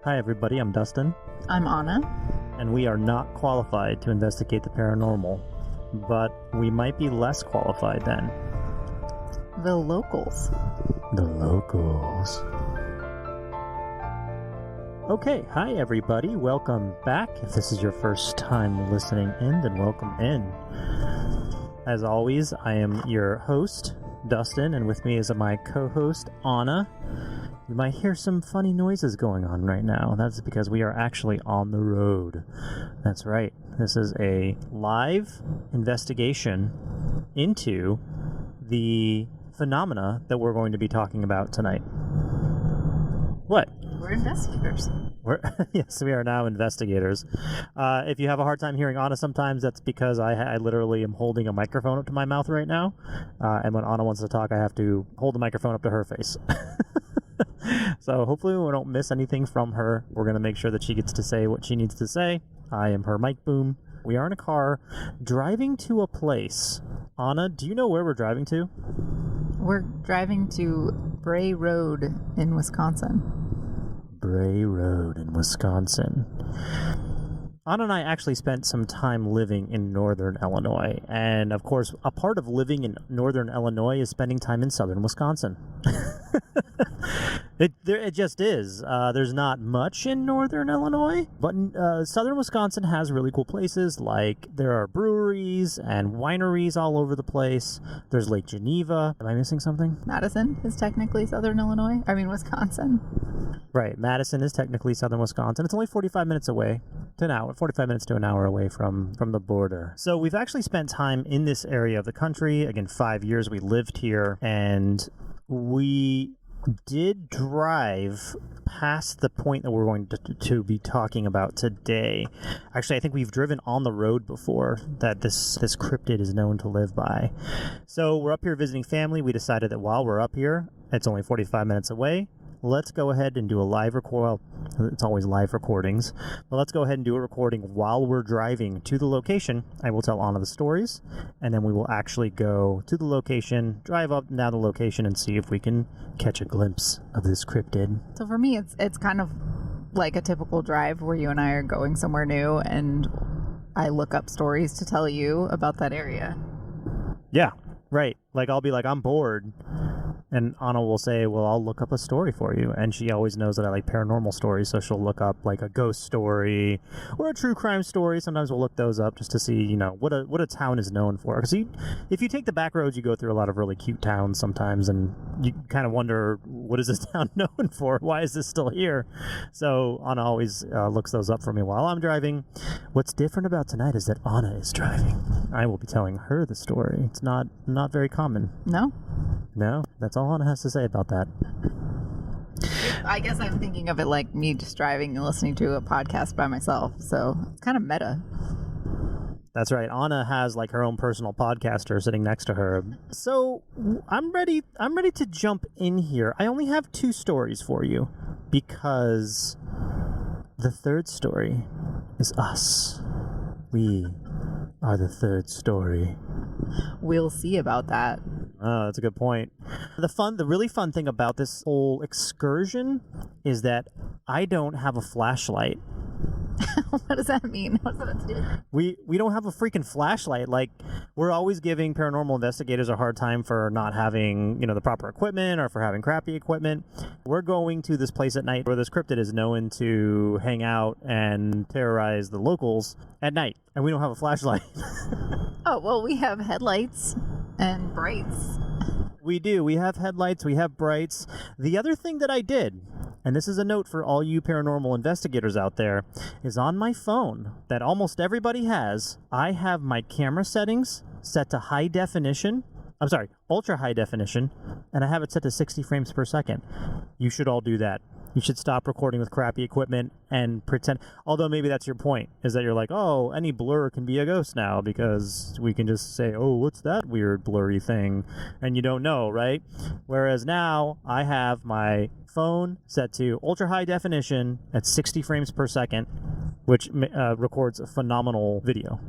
Hi everybody, I'm Dustin. I'm Onna. And we are not qualified to investigate the paranormal, but we might be less qualified then. The locals. The locals. Okay, hi everybody, welcome back. If this is your first time listening in, then welcome in. As always, I am your host, Dustin, and with me is my co-host, Onna. You might hear some funny noises going on right now. That's because we are actually on the road. That's right. This is a live investigation into the phenomena that we're going to be talking about tonight. What? We're investigators. Yes, we are now investigators. If you have a hard time hearing Anna sometimes, that's because I literally am holding a microphone up to my mouth right now. And when Anna wants to talk, I have to hold the microphone up to her face. So hopefully we don't miss anything from her. We're going to make sure that she gets to say what she needs to say. I am her mic boom. We are in a car driving to a place. Anna, do you know where we're driving to? We're driving to Bray Road in Wisconsin. Bray Road in Wisconsin. Anna and I actually spent some time living in northern Illinois. And of course, a part of living in northern Illinois is spending time in southern Wisconsin. It just is. There's not much in northern Illinois, but southern Wisconsin has really cool places. Like there are breweries and wineries all over the place. There's Lake Geneva. Am I missing something? Madison is technically southern Illinois. Wisconsin. Right. Madison is technically southern Wisconsin. It's only 45 minutes away to an hour, 45 minutes to an hour away from the border. So we've actually spent time in this area of the country. Again, 5 years we lived here, and we did drive past the point that we're going to be talking about today. Actually, I think we've driven on the road before that this cryptid is known to live by. So we're up here visiting family. We decided that while we're up here, it's only 45 minutes away. Let's go ahead and do a live record. Well, it's always live recordings, but let's go ahead and do a recording while we're driving to the location. I will tell Anna the stories, and then we will actually go to the location, drive up and down the location, and see if we can catch a glimpse of this cryptid. So for me, it's kind of like a typical drive where you and I are going somewhere new, and I look up stories to tell you about that area. Yeah, right. Like I'll be like, I'm bored. And Anna will say, well, I'll look up a story for you. And she always knows that I like paranormal stories, so she'll look up like a ghost story or a true crime story. Sometimes we'll look those up just to see, what a town is known for. Because if you take the back roads, you go through a lot of really cute towns sometimes, and you kind of wonder, what is this town known for? Why is this still here? So Anna always looks those up for me while I'm driving. What's different about tonight is that Anna is driving. I will be telling her the story. It's not very common. No, that's all Anna has to say about that. I guess I'm thinking of it like me just driving and listening to a podcast by myself, so it's kind of meta. That's right. Anna has like her own personal podcaster sitting next to her. So I'm ready to jump in here. I only have 2 stories for you because the third story is us. We are the third story. We'll see about that. Oh, that's a good point. The really fun thing about this whole excursion is that I don't have a flashlight. What does that mean? What does that have to do with it? We don't have a freaking flashlight. Like, we're always giving paranormal investigators a hard time for not having, the proper equipment or for having crappy equipment. We're going to this place at night where this cryptid is known to hang out and terrorize the locals at night, and we don't have a flashlight. Oh, well, we have headlights and brights. We do. We have headlights. We have brights. The other thing that I did, and this is a note for all you paranormal investigators out there, is on my phone that almost everybody has, I have my camera settings set to high definition. I'm sorry, ultra high definition, and I have it set to 60 frames per second. You should all do that. You should stop recording with crappy equipment and pretend, although maybe that's your point, is that you're like, oh, any blur can be a ghost now because we can just say, oh, what's that weird blurry thing? And you don't know, right? Whereas now I have my phone set to ultra high definition at 60 frames per second, which records a phenomenal video.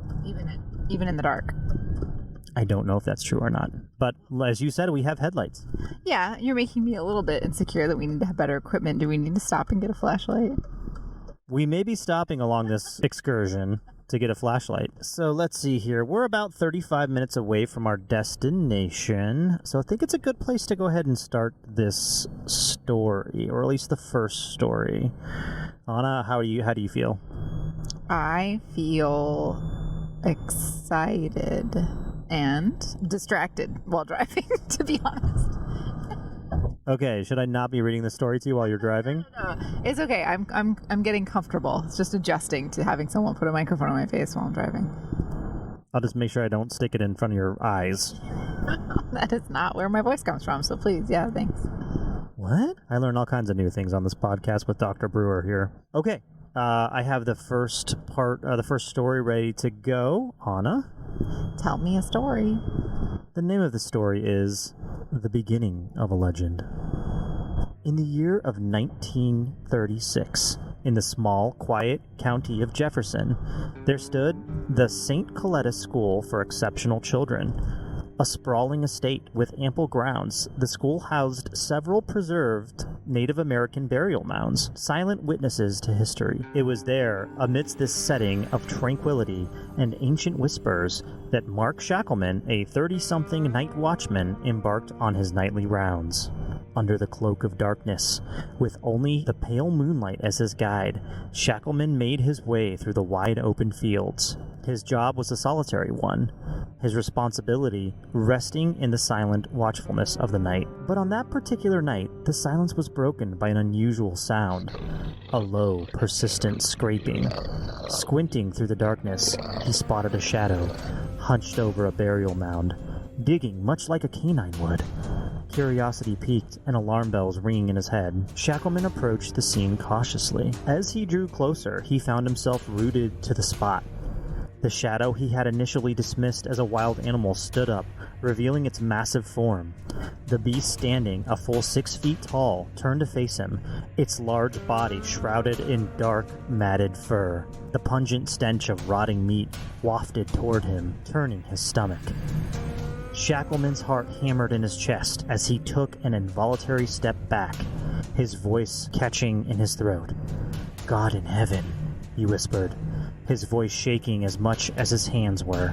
Even in the dark. I don't know if that's true or not. But as you said, we have headlights. Yeah, you're making me a little bit insecure that we need to have better equipment. Do we need to stop and get a flashlight? We may be stopping along this excursion to get a flashlight. So let's see here. We're about 35 minutes away from our destination. So I think it's a good place to go ahead and start this story, or at least the first story. Anna, how do you feel? I feel excited and distracted while driving, to be honest. Okay, should I not be reading the story to you while you're driving? No, it's okay. I'm getting comfortable. It's just adjusting to having someone put a microphone on my face while I'm driving. I'll just make sure I don't stick it in front of your eyes. That is not where my voice comes from, so please, yeah, thanks. What? I learn all kinds of new things on this podcast with Dr. Brewer here. Okay, I have the first story ready to go. Anna? Tell me a story. The name of the story is The Beginning of a Legend. In the year of 1936, in the small, quiet county of Jefferson, there stood the St. Coletta School for Exceptional Children. A sprawling estate with ample grounds, the school housed several preserved Native American burial mounds, silent witnesses to history. It was there, amidst this setting of tranquility and ancient whispers, that Mark Shackleman, a 30-something night watchman, embarked on his nightly rounds. Under the cloak of darkness, with only the pale moonlight as his guide, Shackleman made his way through the wide open fields. His job was a solitary one, his responsibility resting in the silent watchfulness of the night. But on that particular night, the silence was broken by an unusual sound, a low, persistent scraping. Squinting through the darkness, he spotted a shadow, hunched over a burial mound, digging much like a canine would. Curiosity piqued and alarm bells ringing in his head, Shackleman approached the scene cautiously. As he drew closer, he found himself rooted to the spot. The shadow he had initially dismissed as a wild animal stood up, revealing its massive form. The beast, standing a full 6 feet tall, turned to face him, its large body shrouded in dark, matted fur. The pungent stench of rotting meat wafted toward him, turning his stomach. Shackleman's heart hammered in his chest as he took an involuntary step back, his voice catching in his throat. "God in heaven," he whispered, his voice shaking as much as his hands were.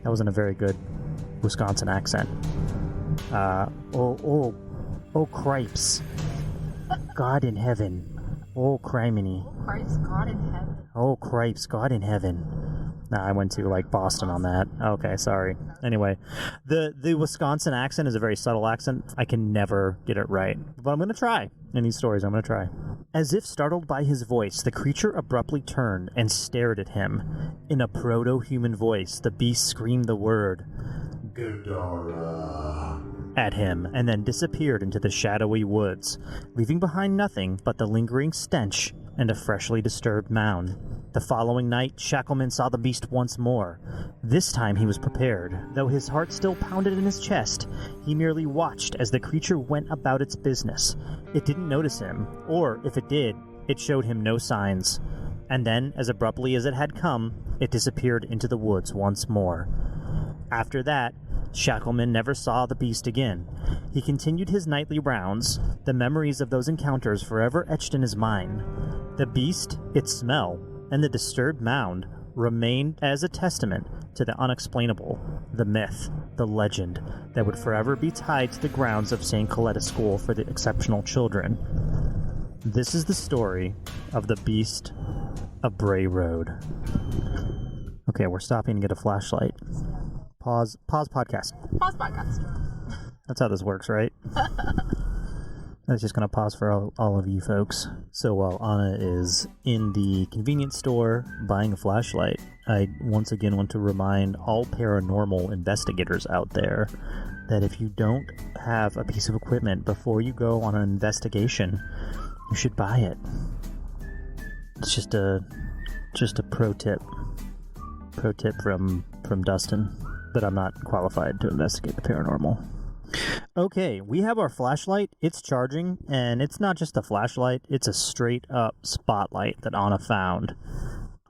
That wasn't a very good Wisconsin accent. Oh, cripes. God in heaven. Oh, criminy. Christ, God in heaven. Oh, cripes, God in heaven. Nah, I went to, Boston on that. Okay, sorry. Anyway, the Wisconsin accent is a very subtle accent. I can never get it right. But I'm going to try. In these stories, I'm going to try. As if startled by his voice, the creature abruptly turned and stared at him. In a proto-human voice, the beast screamed the word, "Ghidorah," at him, and then disappeared into the shadowy woods, leaving behind nothing but the lingering stench and a freshly disturbed mound. The following night, Shackleman saw the beast once more. This time he was prepared. Though his heart still pounded in his chest, he merely watched as the creature went about its business. It didn't notice him, or if it did, it showed him no signs. And then, as abruptly as it had come, it disappeared into the woods once more. After that, Shackleman never saw the beast again. He continued his nightly rounds, the memories of those encounters forever etched in his mind. The beast, its smell, and the disturbed mound remained as a testament to the unexplainable, the myth, the legend that would forever be tied to the grounds of St. Coletta School for the Exceptional Children. This is the story of the Beast of Bray Road. Okay, we're stopping to get a flashlight. Pause podcast. Pause podcast. That's how this works, right? That's just going to pause for all of you folks. So while Anna is in the convenience store buying a flashlight, I once again want to remind all paranormal investigators out there that if you don't have a piece of equipment before you go on an investigation, you should buy it. It's just a pro tip. Pro tip from Dustin, but I'm not qualified to investigate the paranormal. Okay, we have our flashlight. It's charging, and it's not just a flashlight. It's a straight-up spotlight that Anna found.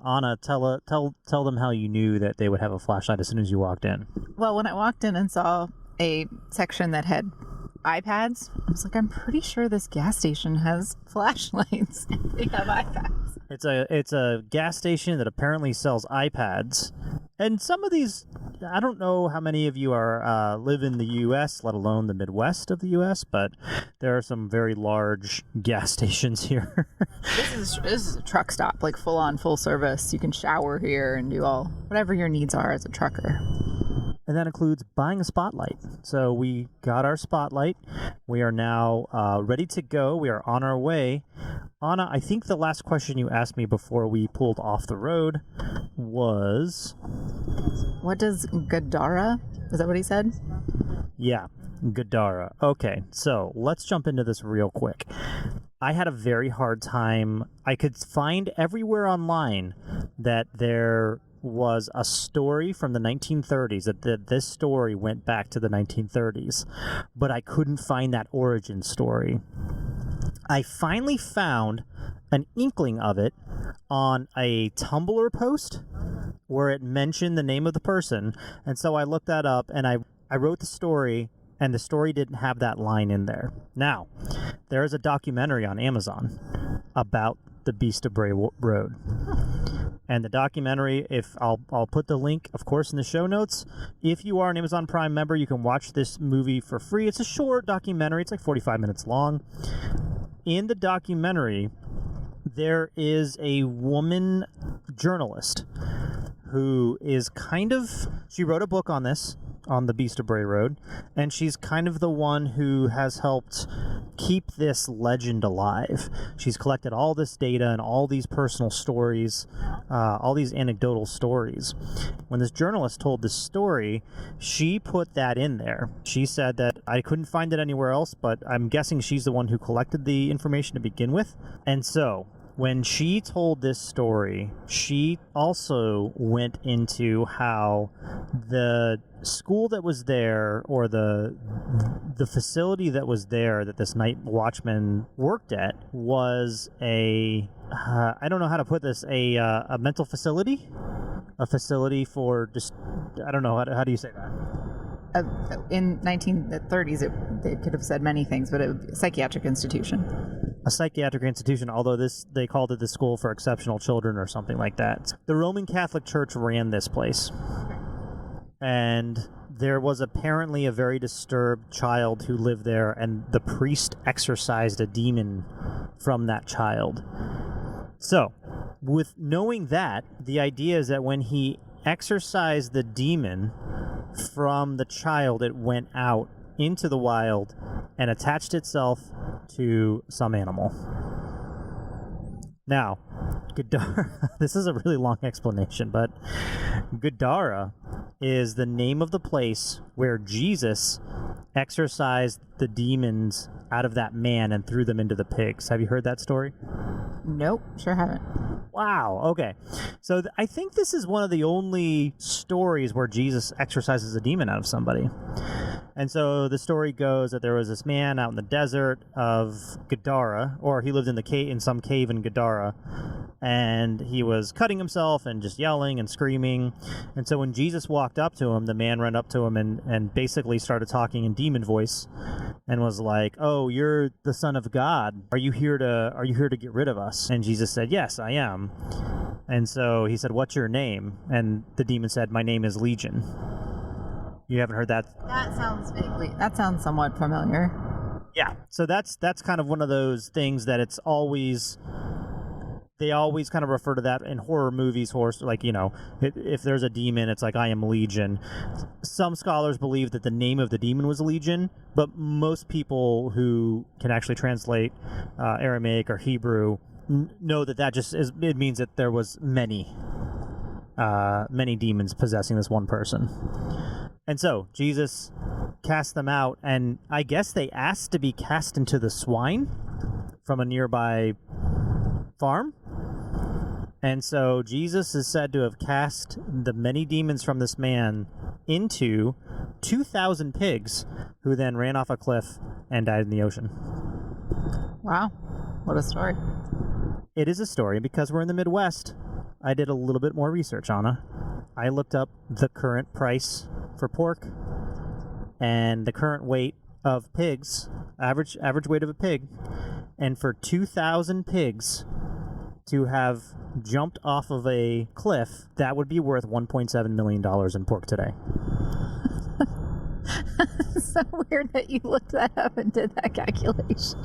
Anna, tell them how you knew that they would have a flashlight as soon as you walked in. Well, when I walked in and saw a section that had iPads. I was like, I'm pretty sure this gas station has flashlights. They have iPads. It's a gas station that apparently sells iPads, and some of these, I don't know how many of you are live in the U.S., let alone the Midwest of the U.S., but there are some very large gas stations here. This is a truck stop, like full on, full service. You can shower here and do all whatever your needs are as a trucker. And that includes buying a spotlight. So we got our spotlight. We are now ready to go. We are on our way. Anna, I think the last question you asked me before we pulled off the road was... What does Gadara? Is that what he said? Yeah, Gadara. Okay, so let's jump into this real quick. I had a very hard time. I could find everywhere online that there was a story from the 1930s, that this story went back to the 1930s, but I couldn't find that origin story. I finally found an inkling of it on a Tumblr post where it mentioned the name of the person, and so I looked that up and I wrote the story, and the story didn't have that line in there. Now, there is a documentary on Amazon about the Beast of Bray Road. And the documentary, if I'll put the link, of course, in the show notes. If you are an Amazon Prime member, you can watch this movie for free. It's a short documentary. It's like 45 minutes long. In the documentary, there is a woman journalist who is she wrote a book on this, on the Beast of Bray Road, and she's kind of the one who has helped keep this legend alive. She's collected all this data and all these personal stories, all these anecdotal stories. When this journalist told this story, she put that in there. She said that I couldn't find it anywhere else, but I'm guessing she's the one who collected the information to begin with. And so when she told this story, she also went into how the school that was there, or the facility that was there that this night watchman worked at, was I don't know how to put this, a mental facility? A facility for just, I don't know, how do you say that? In 1930s, they could have said many things, but it would be a psychiatric institution. A psychiatric institution, although they called it the School for Exceptional Children or something like that. The Roman Catholic Church ran this place. And there was apparently a very disturbed child who lived there, and the priest exorcised a demon from that child. So, with knowing that, the idea is that when he exorcised the demon from the child, it went out into the wild and attached itself to some animal. Now, Gadara, this is a really long explanation, but Gadara is the name of the place where Jesus exorcised the demons out of that man and threw them into the pigs. Have you heard that story? Nope, sure haven't. Wow, okay. So I think this is one of the only stories where Jesus exorcises a demon out of somebody. And so the story goes that there was this man out in the desert of Gadara, or he lived in some cave in Gadara, and he was cutting himself and just yelling and screaming. And so when Jesus walked up to him, the man ran up to him and basically started talking in demon voice and was like, "Oh, you're the Son of God. Are you here to get rid of us?" And Jesus said, "Yes, I am." And so he said, "What's your name?" And the demon said, "My name is Legion." You haven't heard that? That sounds somewhat familiar. Yeah. So that's kind of one of those things that they always kind of refer to that in horror movies, like, if there's a demon, it's like, "I am Legion." Some scholars believe that the name of the demon was Legion, but most people who can actually translate Aramaic or Hebrew know that just it means that there was many demons possessing this one person. And so Jesus cast them out, and I guess they asked to be cast into the swine from a nearby farm. And so Jesus is said to have cast the many demons from this man into 2,000 pigs, who then ran off a cliff and died in the ocean. Wow, what a story. It is a story, because we're in the Midwest. I did a little bit more research, Anna. I looked up the current price for pork and the current weight of pigs, average weight of a pig, and for 2,000 pigs to have jumped off of a cliff, that would be worth $1.7 million in pork today. So weird that you looked that up and did that calculation.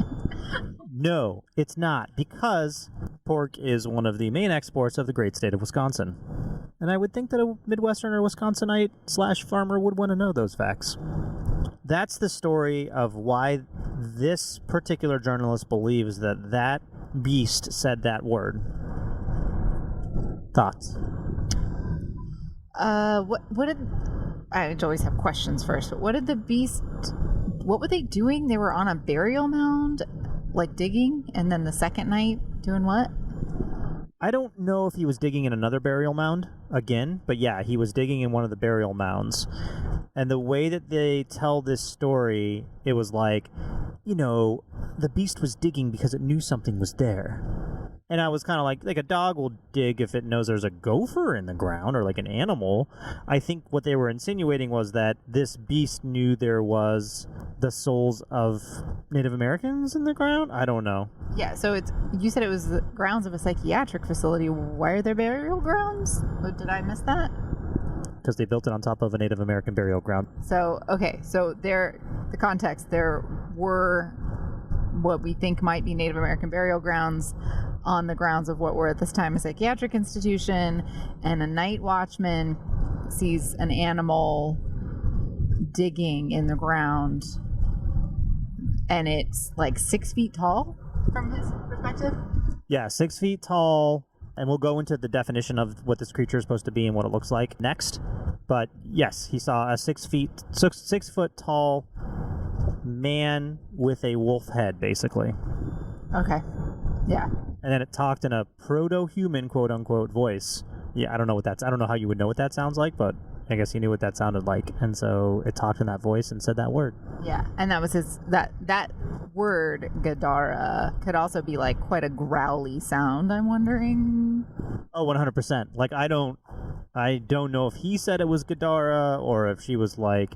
No, it's not, because pork is one of the main exports of the great state of Wisconsin. And I would think that a Midwestern or Wisconsinite / farmer would want to know those facts. That's the story of why this particular journalist believes that that beast said that word. Thoughts? What did... I always have questions first, but what did the beast... What were they doing? They were on a burial mound, like digging, and then the second night doing what? I don't know if he was digging in another burial mound again, but yeah, he was digging in one of the burial mounds. And the way that they tell this story, it was like, the beast was digging because it knew something was there. And I was kind of like a dog will dig if it knows there's a gopher in the ground, or like an animal. I think what they were insinuating was that this beast knew there was the souls of Native Americans in the ground. I don't know. Yeah, so you said it was the grounds of a psychiatric facility. Why are there burial grounds? Did I miss that? Because they built it on top of a Native American burial ground. So, okay, so the context, there were what we think might be Native American burial grounds on the grounds of what were at this time a psychiatric institution, and a night watchman sees an animal digging in the ground, and it's like 6 feet tall from his perspective? Yeah, 6 feet tall, and we'll go into the definition of what this creature is supposed to be and what it looks like next. But yes, he saw a 6 foot tall man with a wolf head, basically. Okay. Yeah. And then it talked in a proto-human, quote-unquote, voice. Yeah, I don't know how you would know what that sounds like, but I guess he knew what that sounded like. And so it talked in that voice and said that word. Yeah, and that was that word, Gadara, could also be like quite a growly sound, I'm wondering. Oh, 100%. Like, I don't know if he said it was Gadara or if she was like,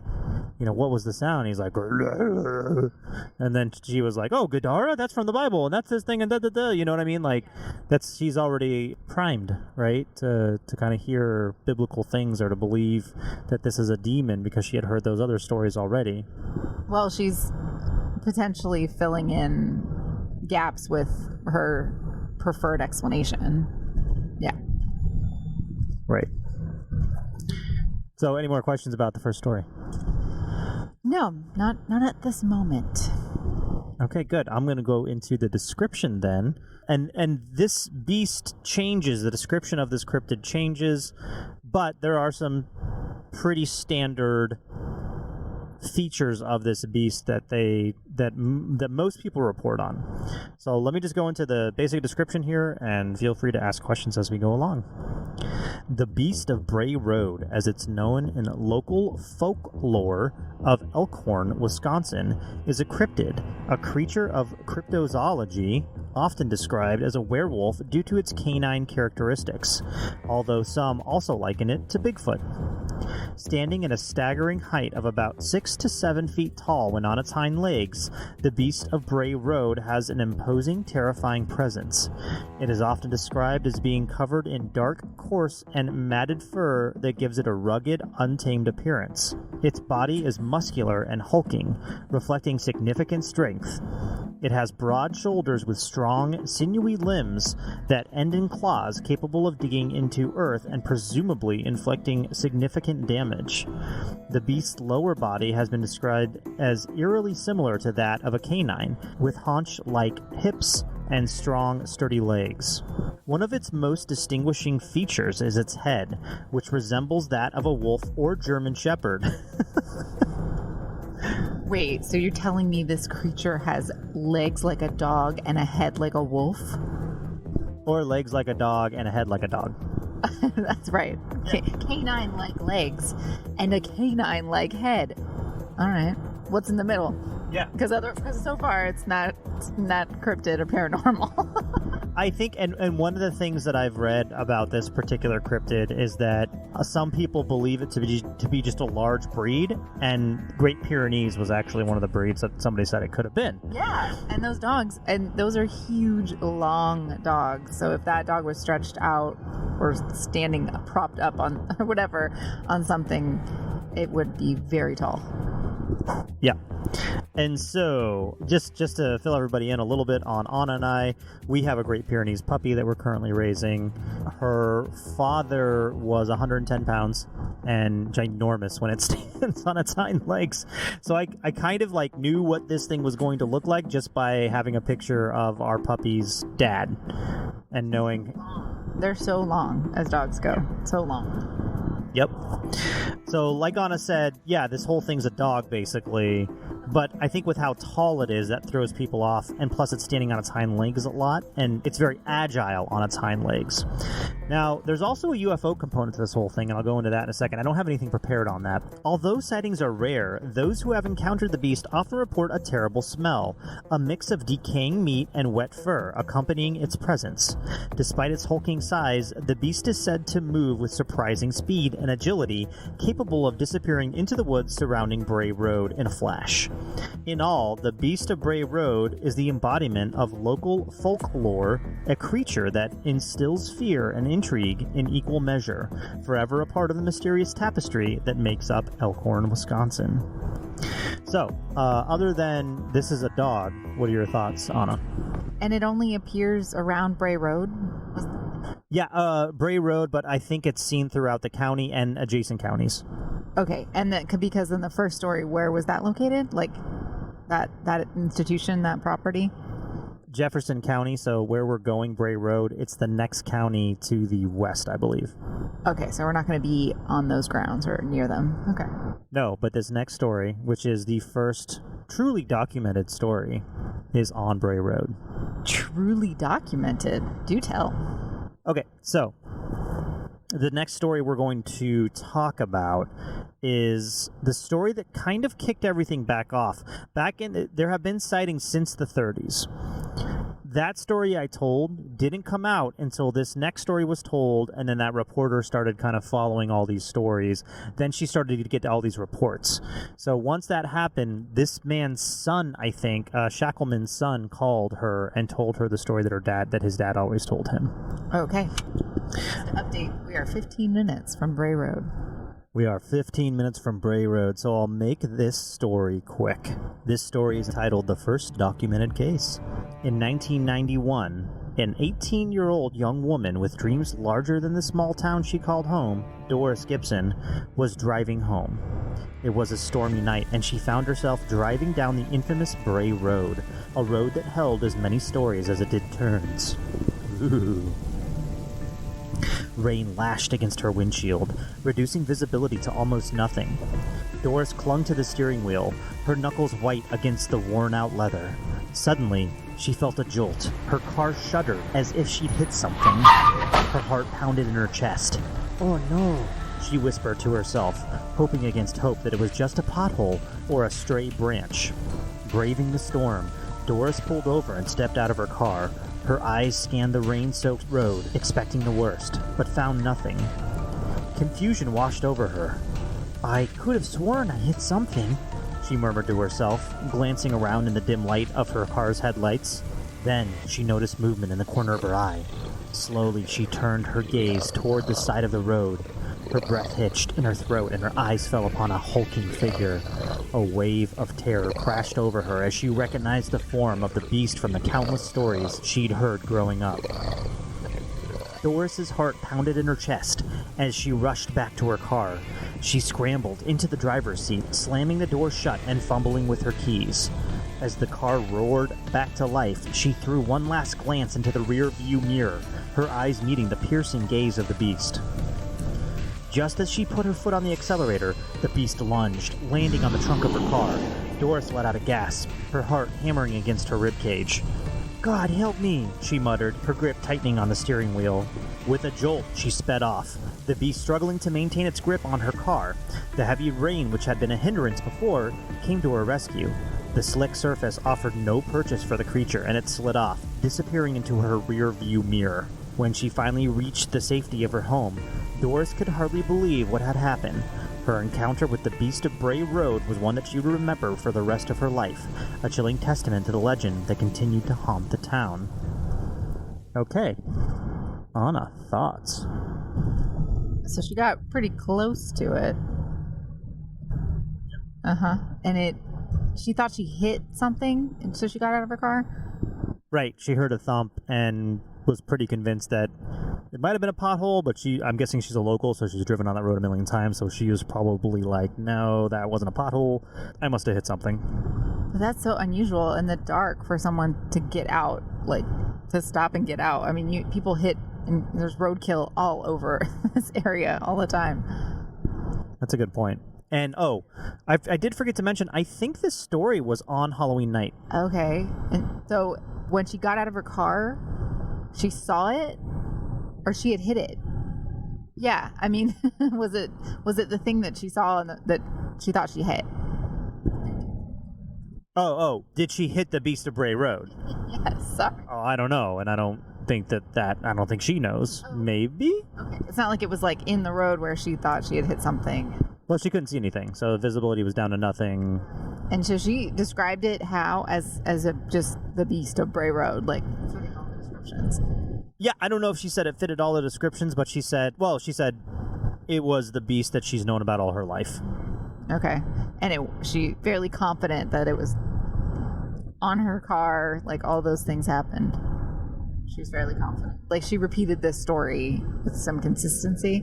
what was the sound? He's like, and then she was like, oh, Gadara? That's from the Bible, and that's this thing, and da-da-da. You know what I mean? Like, she's already primed, right? To kind of hear biblical things or to believe that this is a demon because she had heard those other stories already. Well, she's potentially filling in gaps with her preferred explanation. Yeah. Right. So, any more questions about the first story? No, not at this moment. Okay, good. I'm going to go into the description then. And this beast changes, the description of this cryptid changes, but there are some pretty standard features of this beast that most people report on. So let me just go into the basic description here, and feel free to ask questions as we go along. The Beast of Bray Road, as it's known in local folklore of Elkhorn, Wisconsin, is a cryptid, a creature of cryptozoology, often described as a werewolf due to its canine characteristics, although some also liken it to Bigfoot. Standing at a staggering height of about 6 to 7 feet tall when on its hind legs, the Beast of Bray Road has an imposing, terrifying presence. It is often described as being covered in dark, coarse, and matted fur that gives it a rugged, untamed appearance. Its body is muscular and hulking, reflecting significant strength. It has broad shoulders with strong, sinewy limbs that end in claws capable of digging into earth and presumably inflicting significant damage. The beast's lower body has been described as eerily similar to that of a canine, with haunch-like hips and strong, sturdy legs. One of its most distinguishing features is its head, which resembles that of a wolf or German shepherd. Wait, so you're telling me this creature has legs like a dog and a head like a wolf? Or legs like a dog and a head like a dog. That's right. Canine-like legs and a canine-like head. All right. What's in the middle? Yeah. Because so far it's not cryptid or paranormal. I think, and one of the things that I've read about this particular cryptid is that some people believe it to be just a large breed, and Great Pyrenees was actually one of the breeds that somebody said it could have been. Yeah, and those dogs, and those are huge, long dogs. So if that dog was stretched out or standing propped up on or whatever on something, it would be very tall. Yeah. And so, just to fill everybody in a little bit on Onna and I, we have a Great Pyrenees puppy that we're currently raising. Her father was 110 pounds and ginormous when it stands on its hind legs. So I kind of like knew what this thing was going to look like just by having a picture of our puppy's dad and knowing... They're so long as dogs go. So long. Yep. So like Anna said, yeah, this whole thing's a dog basically, but I think with how tall it is, that throws people off, and plus it's standing on its hind legs a lot, and it's very agile on its hind legs. Now, there's also a UFO component to this whole thing, and I'll go into that in a second. I don't have anything prepared on that. Although sightings are rare, those who have encountered the beast often report a terrible smell, a mix of decaying meat and wet fur accompanying its presence. Despite its hulking size, the beast is said to move with surprising speed and agility, capable of disappearing into the woods surrounding Bray Road in a flash. In all, the Beast of Bray Road is the embodiment of local folklore, a creature that instills fear and intrigue in equal measure, forever a part of the mysterious tapestry that makes up Elkhorn, Wisconsin. So, other than this is a dog, what are your thoughts, Anna? And it only appears around Bray Road? Yeah, Bray Road, but I think it's seen throughout the county and adjacent counties. Okay, and that because in the first story, where was that located? Like that institution, that property? Jefferson County, so where we're going, Bray Road, it's the next county to the west, I believe. Okay, so we're not going to be on those grounds or near them. Okay. No, but this next story, which is the first truly documented story, is on Bray Road. Truly documented? Do tell. Okay, so the next story we're going to talk about is the story that kind of kicked everything back off. There have been sightings since the 30s. That story I told didn't come out until this next story was told, and then that reporter started kind of following all these stories. Then she started to get all these reports. So once that happened, this man's son, I think, Shackleman's son, called her and told her the story that his dad always told him. Okay. Just to update, we are 15 minutes from Bray Road. We are 15 minutes from Bray Road, so I'll make this story quick. This story is titled The First Documented Case. In 1991, an 18-year-old young woman with dreams larger than the small town she called home, Doris Gibson, was driving home. It was a stormy night, and she found herself driving down the infamous Bray Road, a road that held as many stories as it did turns. Ooh. Rain lashed against her windshield, reducing visibility to almost nothing. Doris clung to the steering wheel, her knuckles white against the worn-out leather. Suddenly, she felt a jolt. Her car shuddered as if she'd hit something. Her heart pounded in her chest. "Oh no," she whispered to herself, hoping against hope that it was just a pothole or a stray branch. Braving the storm, Doris pulled over and stepped out of her car. Her eyes scanned the rain-soaked road, expecting the worst, but found nothing. Confusion washed over her. "I could have sworn I hit something," she murmured to herself, glancing around in the dim light of her car's headlights. Then she noticed movement in the corner of her eye. Slowly, she turned her gaze toward the side of the road. Her breath hitched in her throat and her eyes fell upon a hulking figure. A wave of terror crashed over her as she recognized the form of the beast from the countless stories she'd heard growing up. Doris's heart pounded in her chest as she rushed back to her car. She scrambled into the driver's seat, slamming the door shut and fumbling with her keys. As the car roared back to life, she threw one last glance into the rear view mirror, her eyes meeting the piercing gaze of the beast. Just as she put her foot on the accelerator, the beast lunged, landing on the trunk of her car. Doris let out a gasp, her heart hammering against her ribcage. "God help me," she muttered, her grip tightening on the steering wheel. With a jolt, she sped off, the beast struggling to maintain its grip on her car. The heavy rain, which had been a hindrance before, came to her rescue. The slick surface offered no purchase for the creature, and it slid off, disappearing into her rear view mirror. When she finally reached the safety of her home, Doris could hardly believe what had happened. Her encounter with the Beast of Bray Road was one that she would remember for the rest of her life, a chilling testament to the legend that continued to haunt the town. Okay. Onna, thoughts? So she got pretty close to it. And she thought she hit something, and so she got out of her car? Right. She heard a thump and was pretty convinced that it might have been a pothole, but I'm guessing she's a local, so she's driven on that road a million times, so she was probably like, no, that wasn't a pothole. I must have hit something. That's so unusual in the dark for someone to get out, like, to stop and get out. I mean, people hit, and there's roadkill all over this area all the time. That's a good point. And, I did forget to mention, I think this story was on Halloween night. Okay. And so when she got out of her car, she saw it, or she had hit it? Yeah, I mean, was it the thing that she saw and that she thought she hit? Oh, did she hit the Beast of Bray Road? Yes, sorry. Oh, I don't know, and I don't think I don't think she knows. Oh. Maybe? Okay, it's not like it was like in the road where she thought she had hit something. Well, she couldn't see anything, so visibility was down to nothing. And so she described it as just the Beast of Bray Road, like fitting all the descriptions. Yeah, I don't know if she said it fitted all the descriptions, but she said it was the beast that she's known about all her life. Okay, and she fairly confident that it was on her car, like all those things happened. She's fairly confident. Like she repeated this story with some consistency.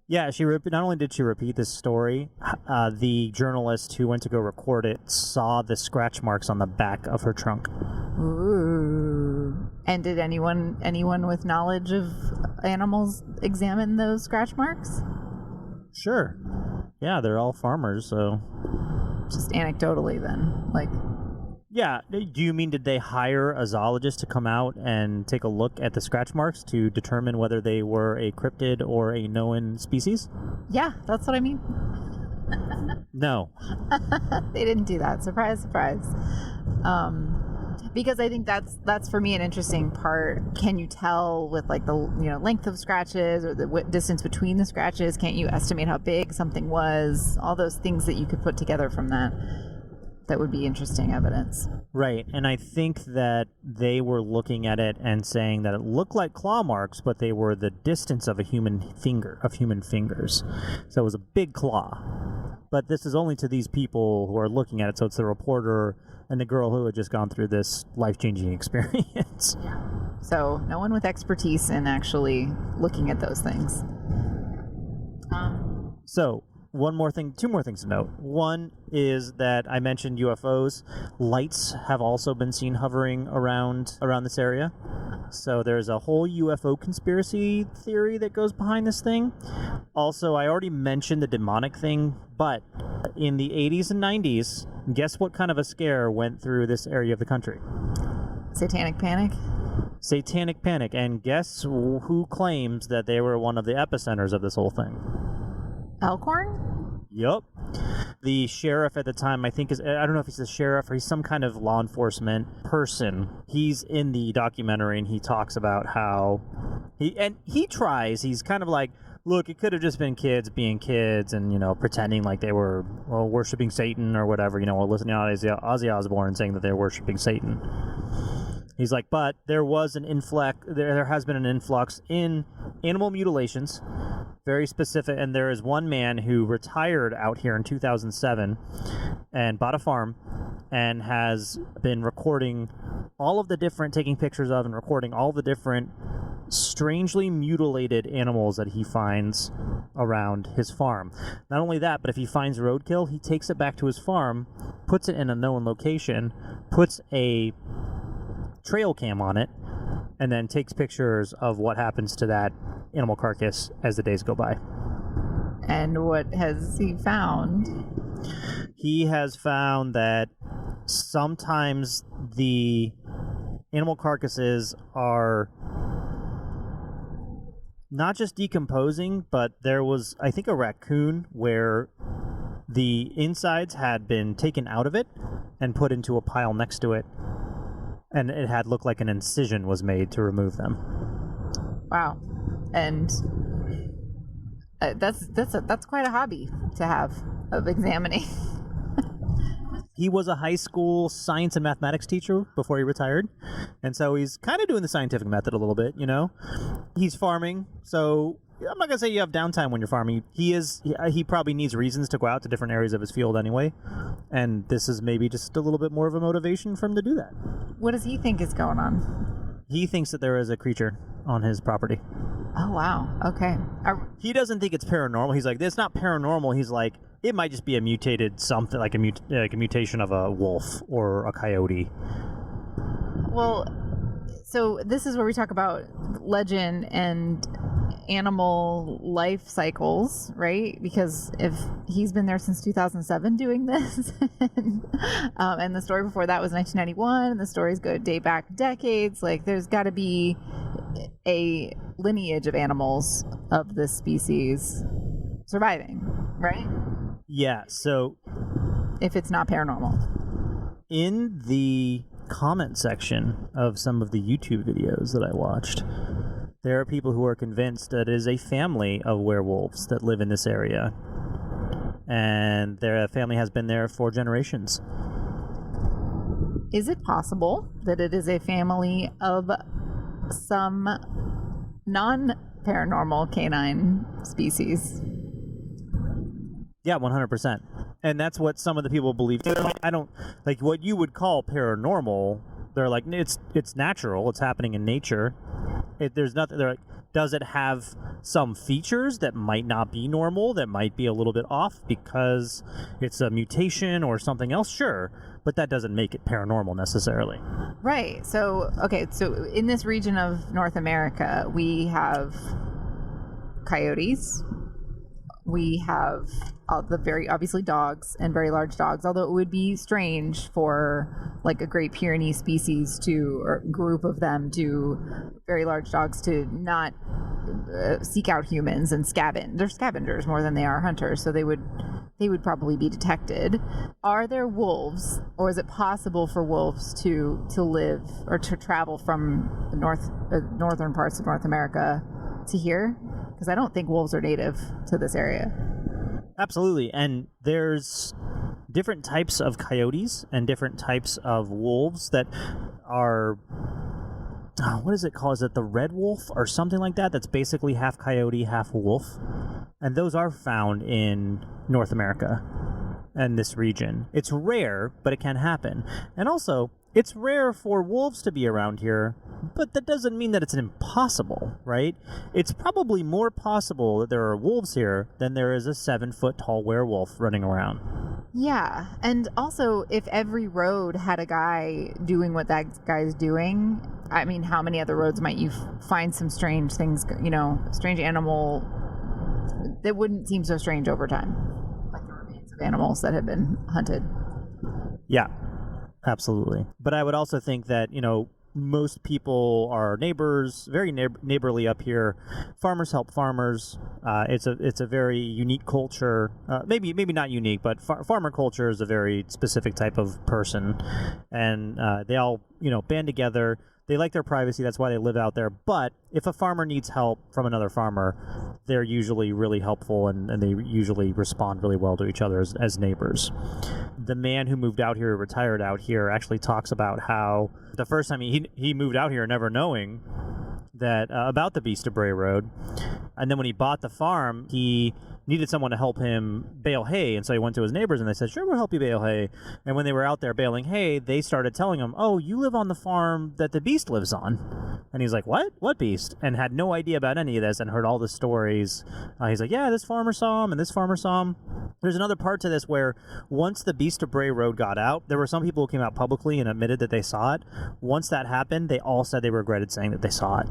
Yeah, not only did she repeat this story, the journalist who went to go record it saw the scratch marks on the back of her trunk. Ooh. And did anyone with knowledge of animals examine those scratch marks? Sure. Yeah, they're all farmers, so... Just anecdotally, then. Like... Yeah. Do you mean did they hire a zoologist to come out and take a look at the scratch marks to determine whether they were a cryptid or a known species? Yeah, that's what I mean. No. They didn't do that. Surprise, surprise. Because I think that's for me an interesting part. Can you tell with like the length of scratches or the distance between the scratches? Can't you estimate how big something was? All those things that you could put together from that would be interesting evidence. Right, and I think that they were looking at it and saying that it looked like claw marks, but they were the distance of human fingers. So it was a big claw. But this is only to these people who are looking at it, so it's the reporter and the girl who had just gone through this life-changing experience. Yeah. So no one with expertise in actually looking at those things. So... two more things to note. One is that I mentioned UFOs. Lights have also been seen hovering around this area. So there's a whole UFO conspiracy theory that goes behind this thing. Also, I already mentioned the demonic thing, but in the 80s and 90s, guess what kind of a scare went through this area of the country? Satanic panic? Satanic panic. And guess who claims that they were one of the epicenters of this whole thing? Elkhorn? Yup. The sheriff at the time, I don't know if he's the sheriff or he's some kind of law enforcement person. He's in the documentary and he talks about how he's kind of like, look, it could have just been kids being kids and, pretending like they were worshiping Satan or whatever, or listening to Ozzy Osbourne saying that they're worshiping Satan. He's like, but there was there has been an influx in animal mutilations, very specific, and there is one man who retired out here in 2007 and bought a farm and has been taking pictures of and recording all the different strangely mutilated animals that he finds around his farm. Not only that, but if he finds roadkill, he takes it back to his farm, puts it in a known location, puts a trail cam on it, and then takes pictures of what happens to that animal carcass as the days go by. And what has he found? He has found that sometimes the animal carcasses are not just decomposing, but there was, I think, a raccoon where The insides had been taken out of it and put into a pile next to it, and it had looked like an incision was made to remove them. Wow. And that's quite a hobby to have, of examining. He was a high school science and mathematics teacher before he retired, and so he's kind of doing the scientific method a little bit, you know? He's farming, so I'm not going to say you have downtime when you're farming. He probably needs reasons to go out to different areas of his field anyway, and this is maybe just a little bit more of a motivation for him to do that. What does he think is going on? He thinks that there is a creature on his property. Oh, wow. Okay. He doesn't think it's paranormal. He's like, it's not paranormal. He's like, it might just be a mutated something, like a mutation of a wolf or a coyote. Well, so this is where we talk about legend and animal life cycles, right? Because if he's been there since 2007 doing this, and the story before that was 1991, and the stories date back decades, like there's got to be a lineage of animals of this species surviving, right? Yeah, so if it's not paranormal. In the comment section of some of the YouTube videos that I watched, there are people who are convinced that it is a family of werewolves that live in this area. And their family has been there for generations. Is it possible that it is a family of some non-paranormal canine species? Yeah, 100%. And that's what some of the people believe. I don't like what you would call paranormal. They're like, it's natural. It's happening in nature. There's nothing. They're like, does it have some features that might not be normal, that might be a little bit off because it's a mutation or something else? Sure, but that doesn't make it paranormal necessarily. Right. So, okay. So in this region of North America, we have coyotes. We have the very obviously dogs and very large dogs, although it would be strange for like a Great Pyrenees species or group of them to very large dogs to not seek out humans and scavenge. They're scavengers more than they are hunters, so they would probably be detected. Are there wolves, or is it possible for wolves to live or to travel from the northern parts of North America to here? Because I don't think wolves are native to this area. Absolutely. And there's different types of coyotes and different types of wolves that are, what is it called? Is it the red wolf or something like that? That's basically half coyote, half wolf. And those are found in North America and this region. It's rare, but it can happen. And also, it's rare for wolves to be around here, but that doesn't mean that it's impossible, right? It's probably more possible that there are wolves here than there is a 7-foot-tall werewolf running around. Yeah, and also, if every road had a guy doing what that guy's doing, I mean, how many other roads might you find some strange things, strange animal that wouldn't seem so strange over time? Like the remains of animals that have been hunted. Yeah. Absolutely. But I would also think that, most people are neighbors, very neighborly up here. Farmers help farmers. It's a very unique culture. Maybe not unique, but farmer culture is a very specific type of person. And they all, band together. They like their privacy. That's why they live out there. But if a farmer needs help from another farmer, they're usually really helpful, and they usually respond really well to each other as neighbors. The man who moved out here, retired out here, actually talks about how the first time he moved out here never knowing that about the Beast of Bray Road. And then when he bought the farm, he needed someone to help him bale hay, and so he went to his neighbors and they said, sure, we'll help you bale hay. And when they were out there baling hay, they started telling him, oh, you live on the farm that the Beast lives on. And he's like, what Beast? And had no idea about any of this and heard all the stories. He's like, yeah, this farmer saw him and this farmer saw him. There's another part to this where once the Beast of Bray Road got out, there were some people who came out publicly and admitted that they saw it. Once that happened, they all said they regretted saying that they saw it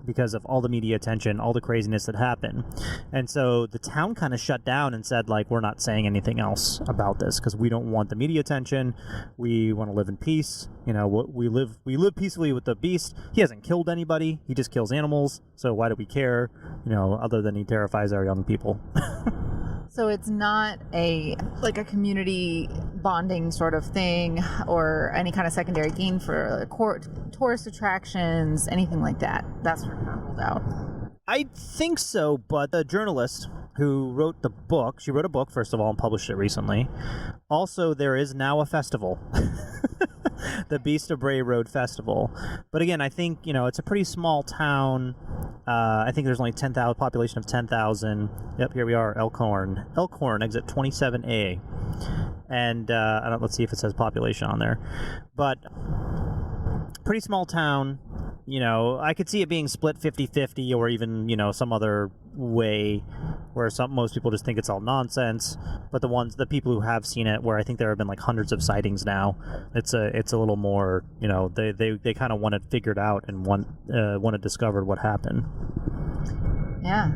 because of all the media attention, all the craziness that happened. And so the town kind of shut down and said, like, we're not saying anything else about this because we don't want the media attention. We want to live in peace. We live peacefully with the Beast. He hasn't killed anybody. He just kills animals. So why do we care? Other than he terrifies our young people. So it's not a community bonding sort of thing or any kind of secondary gain for tourist attractions, anything like that. That's sort of not ruled out. I think so, but the journalist who wrote the book, she wrote a book, first of all, and published it recently. Also, there is now a festival. The Beast of Bray Road Festival. But again, I think, it's a pretty small town. I think there's only 10,000, population of 10,000. Yep, here we are, Elkhorn. Elkhorn, exit 27A. And let's see if it says population on there. But pretty small town. I could see it being split 50-50 or even, some other way where most people just think it's all nonsense. But the people who have seen it, where I think there have been like hundreds of sightings now, it's a little more, they kind of want it figured out and want it discovered what happened. Yeah.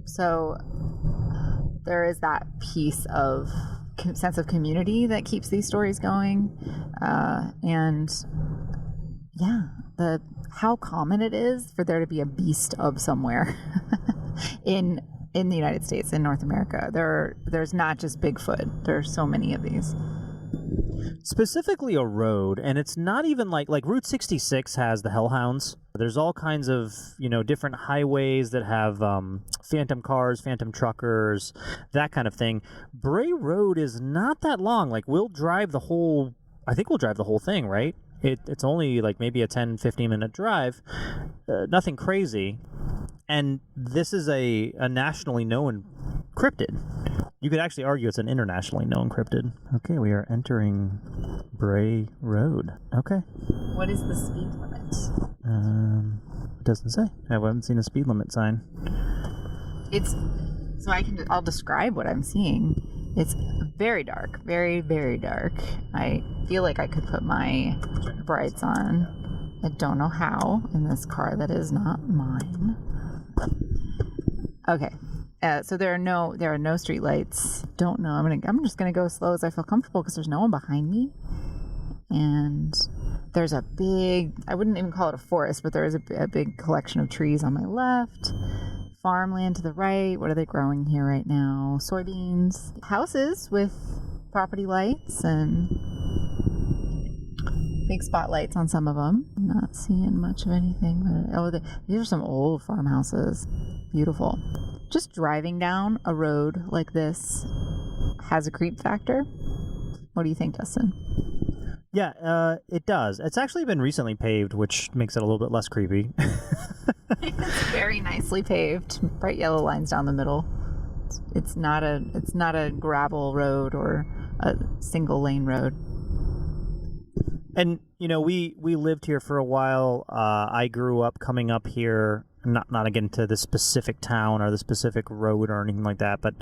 So there is that piece of sense of community that keeps these stories going. And yeah, how common it is for there to be a beast of somewhere in the United States, in North America. There's not just Bigfoot. There's so many of these. Specifically a road, and it's not even like Route 66 has the hellhounds. There's all kinds of, different highways that have phantom cars, phantom truckers, that kind of thing. Bray Road is not that long. We'll drive the whole thing, right? It's only maybe a 10-15 minute drive, nothing crazy. And this is a nationally known cryptid. You could actually argue it's an internationally known cryptid. Okay, we are entering Bray Road. Okay. What is the speed limit? It doesn't say. I haven't seen a speed limit sign. I'll describe what I'm seeing. It's very dark, very, very dark. I feel like I could put my brights on. I don't know how in this car that is not mine. Okay, so there are no street lights. Don't know. I'm just gonna go as slow as I feel comfortable because there's no one behind me, and there's a big, I wouldn't even call it a forest, but there is a big collection of trees on my left. Farmland to the right. What are they growing here right now? Soybeans. Houses with property lights and big spotlights on some of them. I'm not seeing much of anything. But, these are some old farmhouses. Beautiful. Just driving down a road like this has a creep factor. What do you think, Dustin? Yeah, it does. It's actually been recently paved, which makes it a little bit less creepy. It's very nicely paved. Bright yellow lines down the middle. It's not a gravel road or a single lane road. And we lived here for a while. I grew up coming up here. Not again to the specific town or the specific road or anything like that, but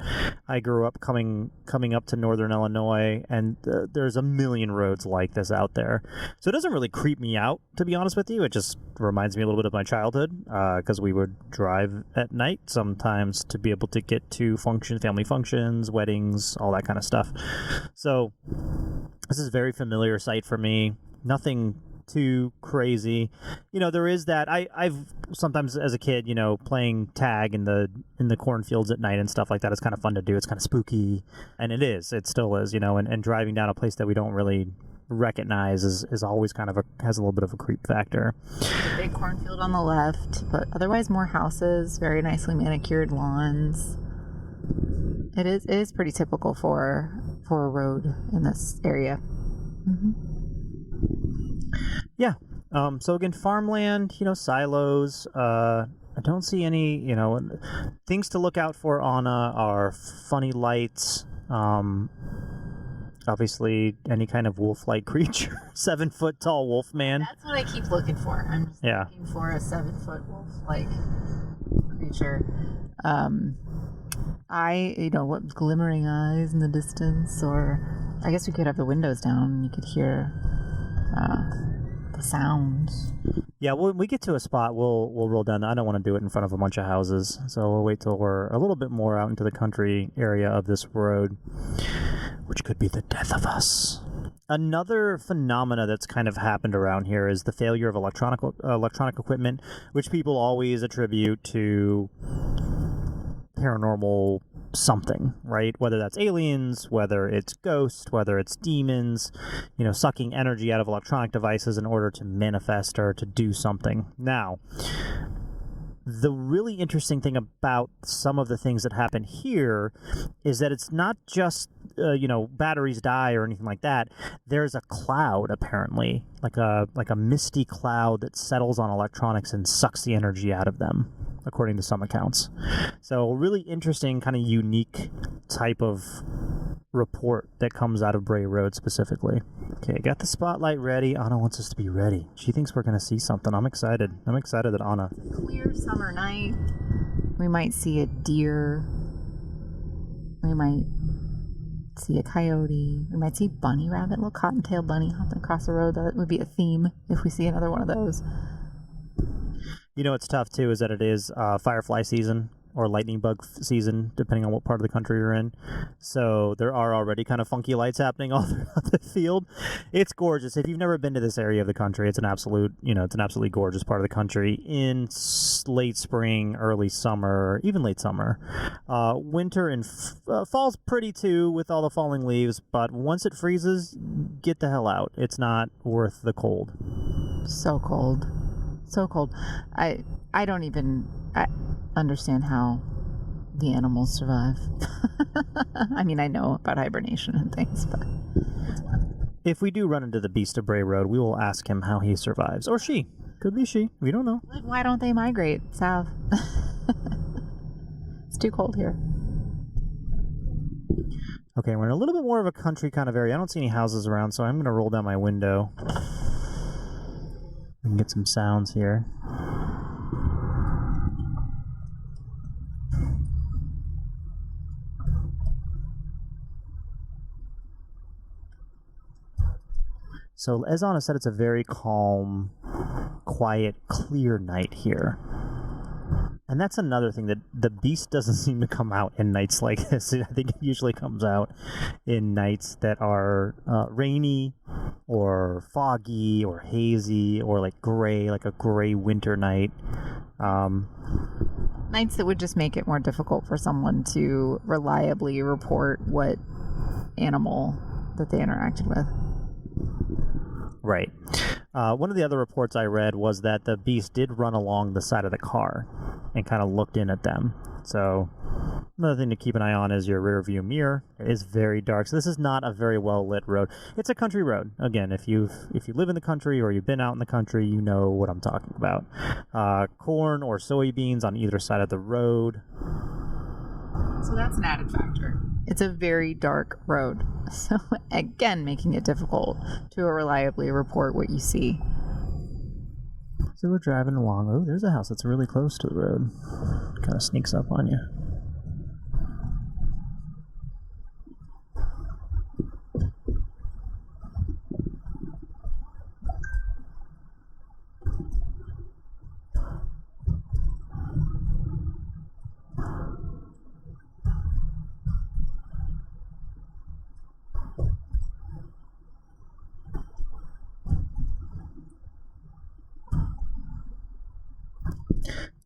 I grew up coming up to northern Illinois, and there's a million roads like this out there. So it doesn't really creep me out, to be honest with you. It just reminds me a little bit of my childhood, because we would drive at night sometimes to be able to get to family functions, weddings, all that kind of stuff. So this is a very familiar sight for me. Nothing too crazy. There is that. I've sometimes as a kid, playing tag in the cornfields at night and stuff like that. It's kind of fun to do. It's kind of spooky, and it still is, and driving down a place that we don't really recognize is always kind of has a little bit of a creep factor. A big cornfield on the left, but otherwise more houses, very nicely manicured lawns. It is pretty typical for a road in this area. Mm-hmm. Yeah. So again, farmland, silos. I don't see any, things to look out for. Onna are funny lights. Obviously, any kind of wolf-like creature, 7-foot tall wolf man. That's what I keep looking for. I'm just looking for a 7-foot wolf-like creature. What glimmering eyes in the distance, or I guess we could have the windows down and you could hear the sounds. Yeah, when we get to a spot, we'll roll down. I don't want to do it in front of a bunch of houses, so we'll wait till we're a little bit more out into the country area of this road, which could be the death of us. Another phenomena that's kind of happened around here is the failure of electronic equipment, which people always attribute to paranormal something, right? Whether that's aliens, whether it's ghosts, whether it's demons, sucking energy out of electronic devices in order to manifest or to do something. Now, the really interesting thing about some of the things that happen here is that it's not just, batteries die or anything like that. There's a cloud, apparently, like a misty cloud that settles on electronics and sucks the energy out of them, according to some accounts. So really interesting, kind of unique type of report that comes out of Bray Road specifically. Okay, got the spotlight ready. Onna wants us to be ready. She thinks we're going to see something. I'm excited. I'm excited that Onna... Clear summer night. We might see a deer. We might see a coyote. We might see bunny rabbit, little cottontail bunny hopping across the road. That would be a theme if we see another one of those. What's tough, too, is that it is firefly season or lightning bug season, depending on what part of the country you're in. So there are already kind of funky lights happening all throughout the field. It's gorgeous. If you've never been to this area of the country, it's an absolutely gorgeous part of the country in late spring, early summer, even late summer. Winter and fall's pretty too with all the falling leaves, but once it freezes, get the hell out. It's not worth the cold. So cold. So cold. I don't even understand how the animals survive. I mean, I know about hibernation and things, but if we do run into the Beast of Bray Road, we will ask him how he survives. Or she. Could be she. We don't know. Why don't they migrate south? It's too cold here. Okay, we're in a little bit more of a country kind of area. I don't see any houses around, so I'm going to roll down my window and get some sounds here. So as Onna said, it's a very calm, quiet, clear night here. And that's another thing, that the beast doesn't seem to come out in nights like this. I think it usually comes out in nights that are rainy or foggy or hazy or like a gray winter night. Nights that would just make it more difficult for someone to reliably report what animal that they interacted with. Right. One of the other reports I read was that the beast did run along the side of the car and kind of looked in at them. So another thing to keep an eye on is your rear view mirror. It is very dark. So this is not a very well lit road. It's a country road. Again, if you live in the country or you've been out in the country, you know what I'm talking about. Corn or soybeans on either side of the road. So that's an added factor. It's a very dark road. So again, making it difficult to reliably report what you see. So we're driving along. Oh, there's a house that's really close to the road. Kind of sneaks up on you.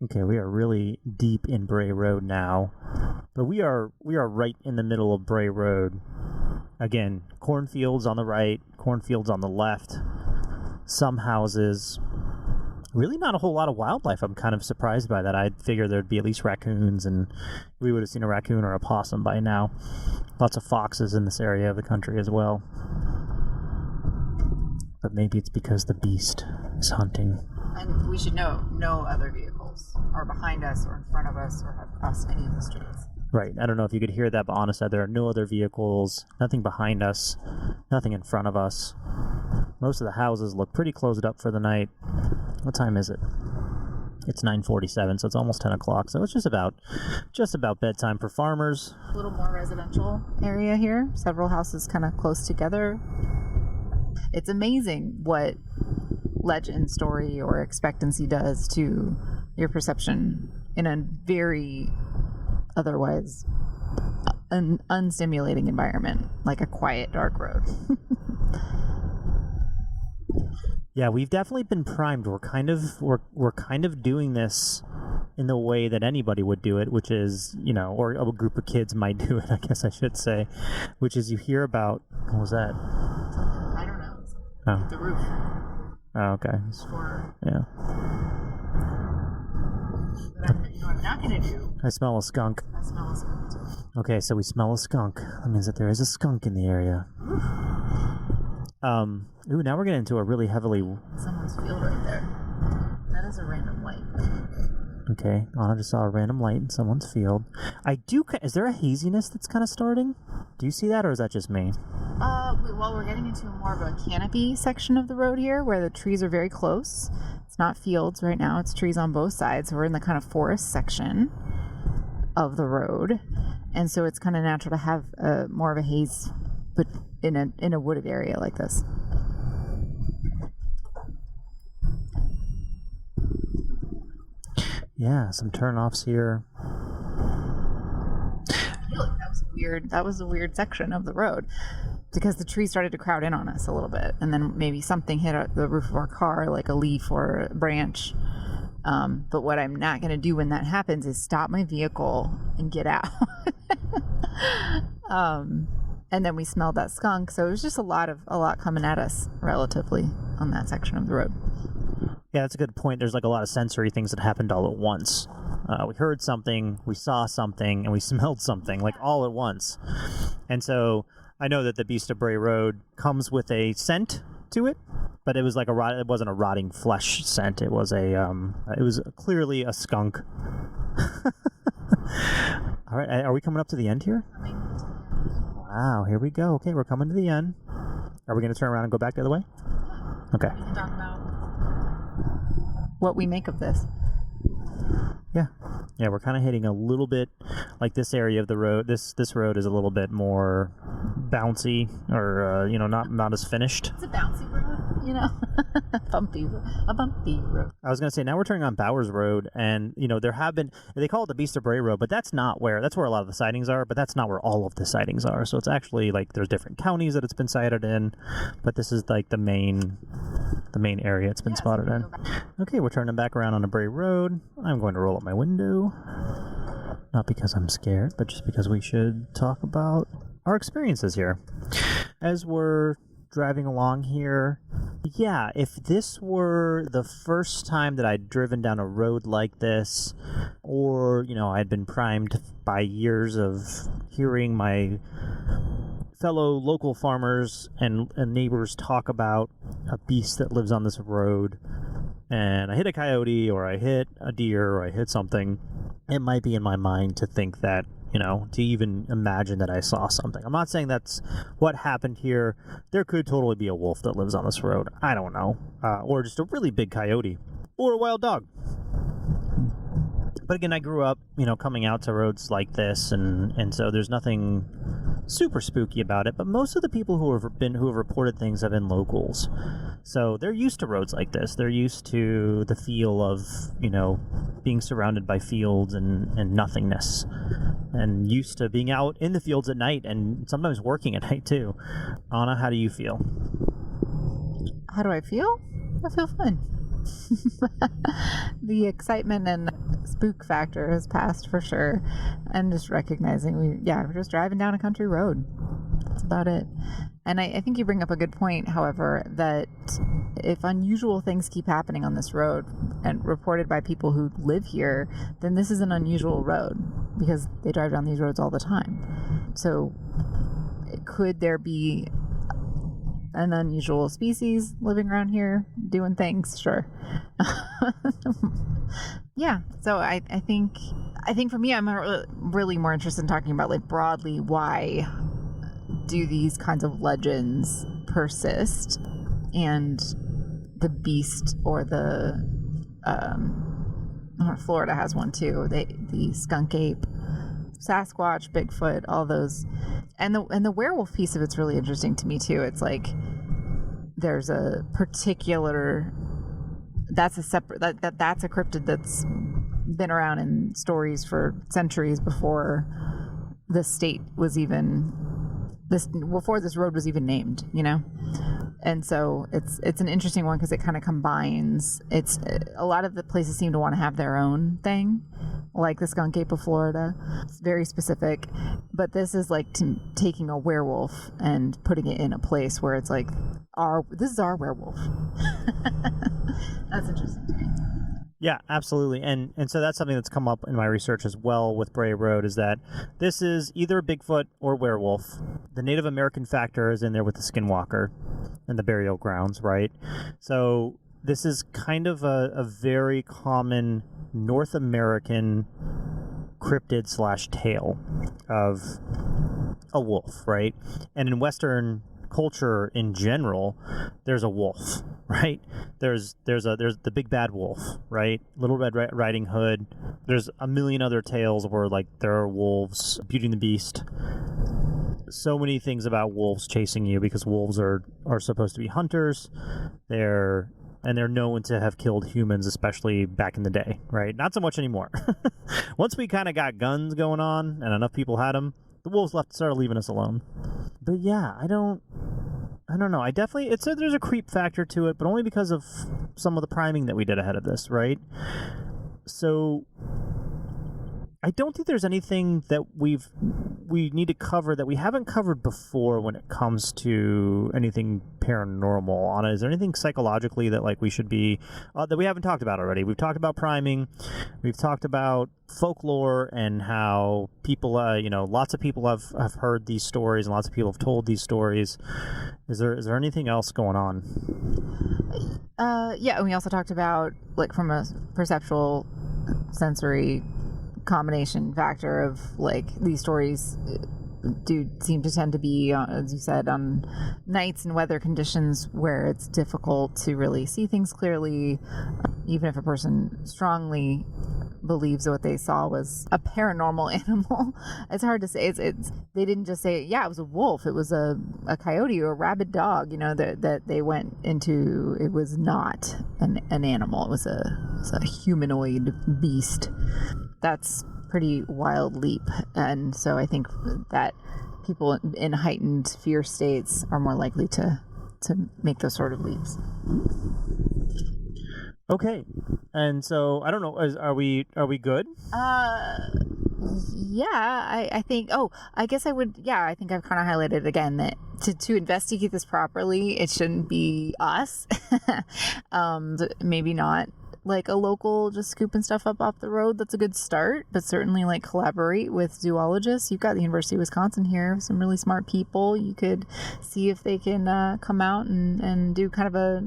Okay, we are really deep in Bray Road now, but we are right in the middle of Bray Road. Again, cornfields on the right, cornfields on the left, some houses. Really not a whole lot of wildlife. I'm kind of surprised by that. I'd figure there'd be at least raccoons, and we would have seen a raccoon or a possum by now. Lots of foxes in this area of the country as well. But maybe it's because the beast is hunting. And we should know no other vehicles are behind us or in front of us or have crossed any of the streets. Right. I don't know if you could hear that, but Onna said there are no other vehicles, nothing behind us, nothing in front of us. Most of the houses look pretty closed up for the night. What time is it? It's 9:47, so it's almost 10 o'clock. So it's just about bedtime for farmers. A little more residential area here. Several houses kind of close together. It's amazing what legend, story, or expectancy does to your perception in a very otherwise unstimulating environment, like a quiet, dark road. Yeah, we've definitely been primed. We're kind of doing this in the way that anybody would do it, which is, or a group of kids might do it, I guess I should say, which is you hear about, what was that? I don't know. Oh. The roof. Oh, okay. Yeah. But you know what I'm not going to do? I smell a skunk. I smell a skunk too. Okay, so we smell a skunk. That means that there is a skunk in the area. Ooh, now we're getting into a really heavily... Someone's field right there. That is a random light. Okay, Anna just saw a random light in someone's field. Is there a haziness that's kind of starting? Do you see that, or is that just me? Well, we're getting into more of a canopy section of the road here, where the trees are very close. It's not fields right now, it's trees on both sides. So we're in the kind of forest section of the road. And so it's kind of natural to have more of a haze, but in a wooded area like this. Yeah, some turnoffs here. I feel like that was weird. That was a weird section of the road because the trees started to crowd in on us a little bit, and then maybe something hit the roof of our car, like a leaf or a branch. But what I'm not going to do when that happens is stop my vehicle and get out. And then we smelled that skunk, so it was just a lot coming at us relatively on that section of the road. Yeah, that's a good point. There's like a lot of sensory things that happened all at once. We heard something, we saw something, and we smelled something, like all at once. And so I know that the Beast of Bray Road comes with a scent to it, but it was like it wasn't a rotting flesh scent. It was it was clearly a skunk. All right, are we coming up to the end here? Wow, here we go. Okay, we're coming to the end. Are we going to turn around and go back the other way? Okay. We can talk about what we make of this. Yeah, we're kind of hitting a little bit like this area of the road. This road is a little bit more bouncy, or not as finished. It's a bouncy road, a bumpy road. I was gonna say, now we're turning on Bowers Road, and they call it the Beast of Bray Road, but that's where a lot of the sightings are. But that's not where all of the sightings are. So it's actually like there's different counties that it's been sighted in, but this is like the main area it's been spotted in. Okay, we're turning back around on a Bray Road. I'm going to roll up my window. Not because I'm scared, but just because we should talk about our experiences here. As we're driving along here, yeah, if this were the first time that I'd driven down a road like this, or, I'd been primed by years of hearing my fellow local farmers and neighbors talk about a beast that lives on this road, and I hit a coyote, or I hit a deer, or I hit something, it might be in my mind to think that, to even imagine that I saw something. I'm not saying that's what happened here. There could totally be a wolf that lives on this road. I don't know. Or just a really big coyote. Or a wild dog. But again, I grew up, coming out to roads like this, and so there's nothing super spooky about it. But most of the people who have reported things have been locals, so they're used to roads like this. They're used to the feel of being surrounded by fields and nothingness, and used to being out in the fields at night and sometimes working at night too. Anna, how do you feel? How do I feel? I feel fine. The excitement and spook factor has passed for sure, and just recognizing we're just driving down a country road. That's about it. And I think you bring up a good point, however, that if unusual things keep happening on this road and reported by people who live here, then this is an unusual road because they drive down these roads all the time. So could there be an unusual species living around here doing things? Sure. Yeah, so I think for me, I'm really more interested in talking about, like, broadly, why do these kinds of legends persist, and the beast, or the Florida has one too, the skunk ape, Sasquatch, Bigfoot, all those, and the werewolf piece of it's really interesting to me too. It's like there's a particular that's a cryptid that's been around in stories for centuries before the state was even before this road was even named, And so it's an interesting one because it kind of combines. It's a lot of the places seem to want to have their own thing, like the Skunk Ape of Florida. It's very specific, but this is like taking a werewolf and putting it in a place where it's like this is our werewolf. That's interesting to me. Yeah, absolutely. And so that's something that's come up in my research as well with Bray Road, is that this is either a Bigfoot or werewolf. The Native American factor is in there with the skinwalker and the burial grounds, right? So this is kind of a very common North American cryptid / tale of a wolf, right? And in Western culture in general, there's a wolf, right? There's the big bad wolf, right? Little Red Riding Hood. There's a million other tales where like there are wolves, Beauty and the Beast. So many things about wolves chasing you because wolves are supposed to be hunters. They're known to have killed humans, especially back in the day, right? Not so much anymore. Once we kind of got guns going on and enough people had them, the wolves started leaving us alone. But yeah, I don't know. I definitely, there's a creep factor to it, but only because of some of the priming that we did ahead of this, right? So I don't think there's anything that we need to cover that we haven't covered before when it comes to anything paranormal. Anna, is there anything psychologically that like we should be that we haven't talked about already? We've talked about priming, we've talked about folklore and how people, lots of people have heard these stories and lots of people have told these stories. Is there anything else going on? Yeah, and we also talked about like from a perceptual, sensory combination factor of like these stories do seem to tend to be, as you said, on nights and weather conditions where it's difficult to really see things clearly, even if a person strongly believes what they saw was a paranormal animal. It's hard to say. It's they didn't just say, yeah, it was a wolf, it was a coyote or a rabid dog, that they went into. It was not an animal, it was a humanoid beast. That's pretty wild leap, and so I think that people in heightened fear states are more likely to make those sort of leaps. Okay, and so I don't know. Are we good? Yeah, I think. Oh, I guess I would. Yeah, I think I've kind of highlighted again that to investigate this properly, it shouldn't be us. Maybe not like a local just scooping stuff up off the road. That's a good start, but certainly like collaborate with zoologists. You've got the University of Wisconsin here, some really smart people. You could see if they can come out and do kind of a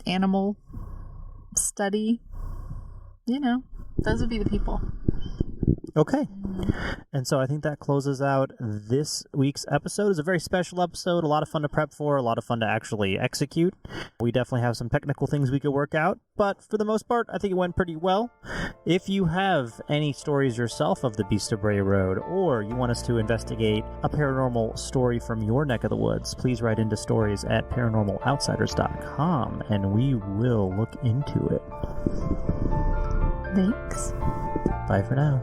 animal study. Those would be the people. Okay. And so I think that closes out this week's episode. It's a very special episode, a lot of fun to prep for, a lot of fun to actually execute. We definitely have some technical things we could work out, but for the most part, I think it went pretty well. If you have any stories yourself of the Beast of Bray Road, or you want us to investigate a paranormal story from your neck of the woods, please write into stories@paranormaloutsiders.com, and we will look into it. Thanks. Bye for now.